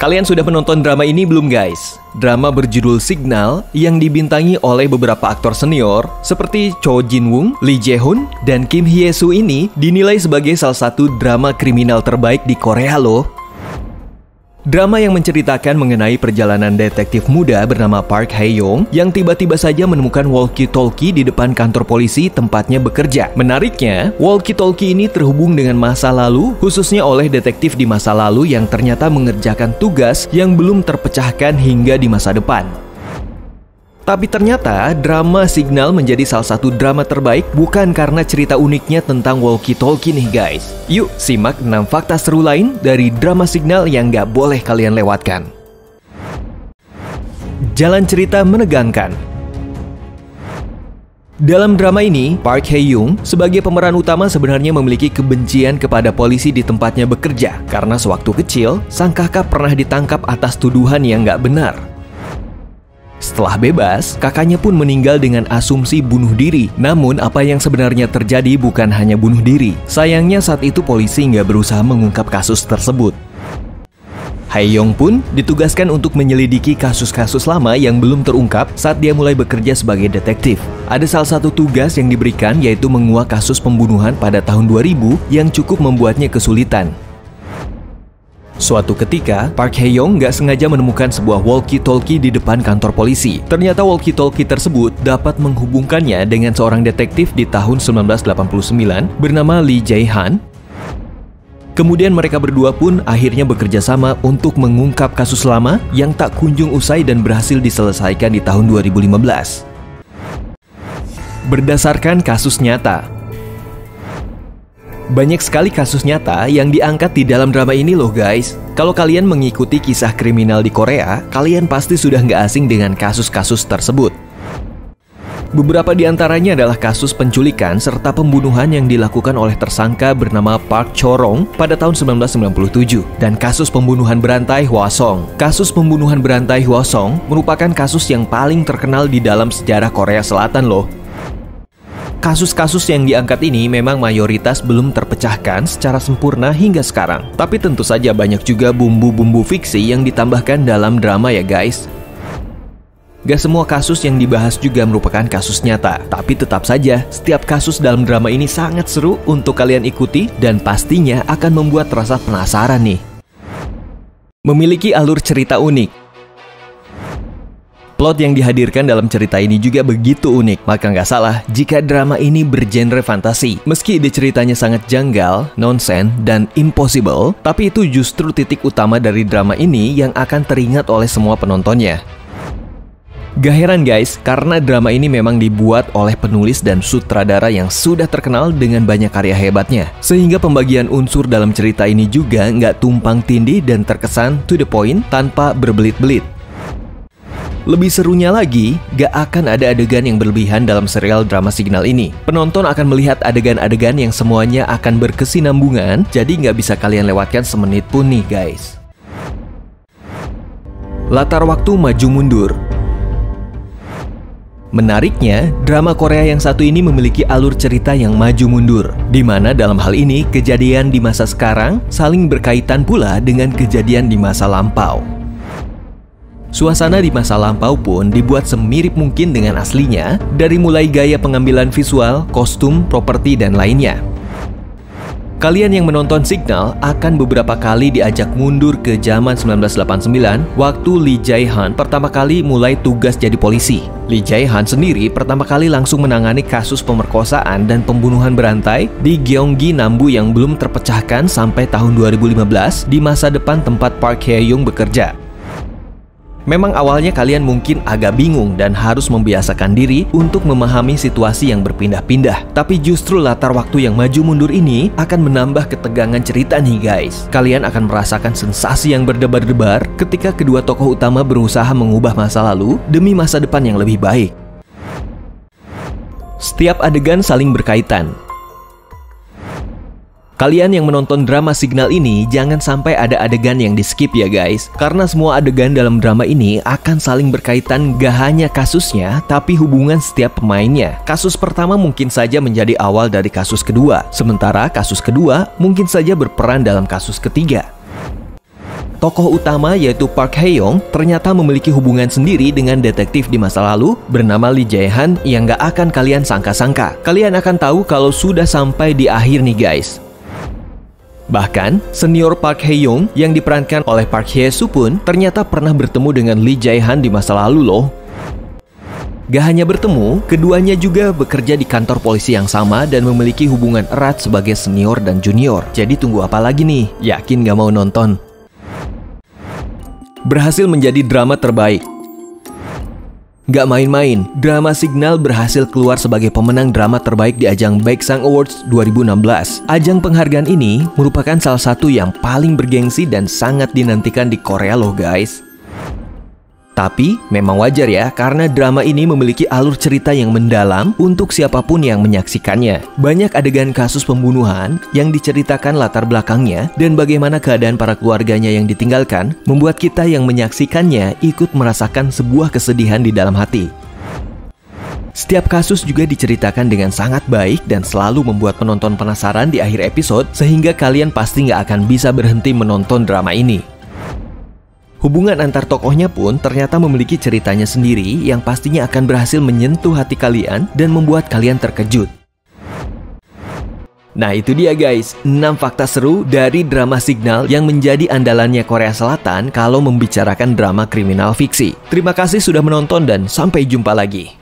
Kalian sudah menonton drama ini belum guys? Drama berjudul Signal yang dibintangi oleh beberapa aktor senior seperti Cho Jin Woong, Lee Jae Hoon, dan Kim Hye Soo ini dinilai sebagai salah satu drama kriminal terbaik di Korea loh. Drama yang menceritakan mengenai perjalanan detektif muda bernama Park Hae Young yang tiba-tiba saja menemukan walkie-talkie di depan kantor polisi tempatnya bekerja. Menariknya, walkie-talkie ini terhubung dengan masa lalu, khususnya oleh detektif di masa lalu yang ternyata mengerjakan tugas yang belum terpecahkan hingga di masa depan. Tapi ternyata drama Signal menjadi salah satu drama terbaik bukan karena cerita uniknya tentang walkie-talkie nih guys. Yuk simak 6 fakta seru lain dari drama Signal yang gak boleh kalian lewatkan. Jalan cerita menegangkan. Dalam drama ini, Park Hae Young sebagai pemeran utama sebenarnya memiliki kebencian kepada polisi di tempatnya bekerja karena sewaktu kecil, sang kakak pernah ditangkap atas tuduhan yang gak benar. Setelah bebas, kakaknya pun meninggal dengan asumsi bunuh diri. Namun, apa yang sebenarnya terjadi bukan hanya bunuh diri. Sayangnya saat itu polisi nggak berusaha mengungkap kasus tersebut. Hae Young pun ditugaskan untuk menyelidiki kasus-kasus lama yang belum terungkap saat dia mulai bekerja sebagai detektif. Ada salah satu tugas yang diberikan yaitu menguak kasus pembunuhan pada tahun 2000 yang cukup membuatnya kesulitan. Suatu ketika, Park Hae Young nggak sengaja menemukan sebuah walkie-talkie di depan kantor polisi. Ternyata walkie-talkie tersebut dapat menghubungkannya dengan seorang detektif di tahun 1989 bernama Lee Jae Hoon. Kemudian mereka berdua pun akhirnya bekerja sama untuk mengungkap kasus lama yang tak kunjung usai dan berhasil diselesaikan di tahun 2015. Berdasarkan kasus nyata. Banyak sekali kasus nyata yang diangkat di dalam drama ini loh guys. Kalau kalian mengikuti kisah kriminal di Korea, kalian pasti sudah nggak asing dengan kasus-kasus tersebut. Beberapa di antaranya adalah kasus penculikan serta pembunuhan yang dilakukan oleh tersangka bernama Park Cho-rong pada tahun 1997 dan kasus pembunuhan berantai Hwasong. Kasus pembunuhan berantai Hwasong merupakan kasus yang paling terkenal di dalam sejarah Korea Selatan loh. Kasus-kasus yang diangkat ini memang mayoritas belum terpecahkan secara sempurna hingga sekarang. Tapi tentu saja banyak juga bumbu-bumbu fiksi yang ditambahkan dalam drama ya guys. Gak semua kasus yang dibahas juga merupakan kasus nyata. Tapi tetap saja, setiap kasus dalam drama ini sangat seru untuk kalian ikuti dan pastinya akan membuat rasa penasaran nih. Memiliki alur cerita unik. Plot yang dihadirkan dalam cerita ini juga begitu unik, maka nggak salah jika drama ini bergenre fantasi. Meski ide ceritanya sangat janggal, nonsen, dan impossible, tapi itu justru titik utama dari drama ini yang akan teringat oleh semua penontonnya. Gak heran guys, karena drama ini memang dibuat oleh penulis dan sutradara yang sudah terkenal dengan banyak karya hebatnya. Sehingga pembagian unsur dalam cerita ini juga nggak tumpang tindih dan terkesan to the point tanpa berbelit-belit. Lebih serunya lagi, gak akan ada adegan yang berlebihan dalam serial drama Signal ini. Penonton akan melihat adegan-adegan yang semuanya akan berkesinambungan, jadi gak bisa kalian lewatkan semenit pun nih guys. Latar waktu maju mundur. Menariknya, drama Korea yang satu ini memiliki alur cerita yang maju mundur, di mana dalam hal ini kejadian di masa sekarang saling berkaitan pula dengan kejadian di masa lampau. Suasana di masa lampau pun dibuat semirip mungkin dengan aslinya, dari mulai gaya pengambilan visual, kostum, properti, dan lainnya. Kalian yang menonton Signal akan beberapa kali diajak mundur ke zaman 1989 waktu Lee Jae Hoon pertama kali mulai tugas jadi polisi. Lee Jae Hoon sendiri pertama kali langsung menangani kasus pemerkosaan dan pembunuhan berantai di Gyeonggi Nambu yang belum terpecahkan sampai tahun 2015 di masa depan tempat Park Hae Young bekerja. Memang awalnya kalian mungkin agak bingung dan harus membiasakan diri untuk memahami situasi yang berpindah-pindah. Tapi justru latar waktu yang maju mundur ini akan menambah ketegangan cerita nih guys. Kalian akan merasakan sensasi yang berdebar-debar ketika kedua tokoh utama berusaha mengubah masa lalu demi masa depan yang lebih baik. Setiap adegan saling berkaitan. Kalian yang menonton drama Signal ini jangan sampai ada adegan yang di-skip ya guys. Karena semua adegan dalam drama ini akan saling berkaitan gak hanya kasusnya, tapi hubungan setiap pemainnya. Kasus pertama mungkin saja menjadi awal dari kasus kedua, sementara kasus kedua mungkin saja berperan dalam kasus ketiga. Tokoh utama yaitu Park Hae-young ternyata memiliki hubungan sendiri dengan detektif di masa lalu bernama Lee Jae-han yang gak akan kalian sangka-sangka. Kalian akan tahu kalau sudah sampai di akhir nih guys. Bahkan, senior Park Hae-young yang diperankan oleh Park Hye-soo pun ternyata pernah bertemu dengan Lee Jae-han di masa lalu loh. Gak hanya bertemu, keduanya juga bekerja di kantor polisi yang sama dan memiliki hubungan erat sebagai senior dan junior. Jadi tunggu apa lagi nih? Yakin gak mau nonton? Berhasil menjadi drama terbaik. Gak main-main, drama Signal berhasil keluar sebagai pemenang drama terbaik di ajang Baeksang Awards 2016. Ajang penghargaan ini merupakan salah satu yang paling bergengsi dan sangat dinantikan di Korea loh guys. Tapi, memang wajar ya, karena drama ini memiliki alur cerita yang mendalam untuk siapapun yang menyaksikannya. Banyak adegan kasus pembunuhan yang diceritakan latar belakangnya dan bagaimana keadaan para keluarganya yang ditinggalkan, membuat kita yang menyaksikannya ikut merasakan sebuah kesedihan di dalam hati. Setiap kasus juga diceritakan dengan sangat baik dan selalu membuat penonton penasaran di akhir episode, sehingga kalian pasti nggak akan bisa berhenti menonton drama ini. Hubungan antar tokohnya pun ternyata memiliki ceritanya sendiri yang pastinya akan berhasil menyentuh hati kalian dan membuat kalian terkejut. Nah itu dia guys, 6 fakta seru dari drama Signal yang menjadi andalannya Korea Selatan kalau membicarakan drama kriminal fiksi. Terima kasih sudah menonton dan sampai jumpa lagi.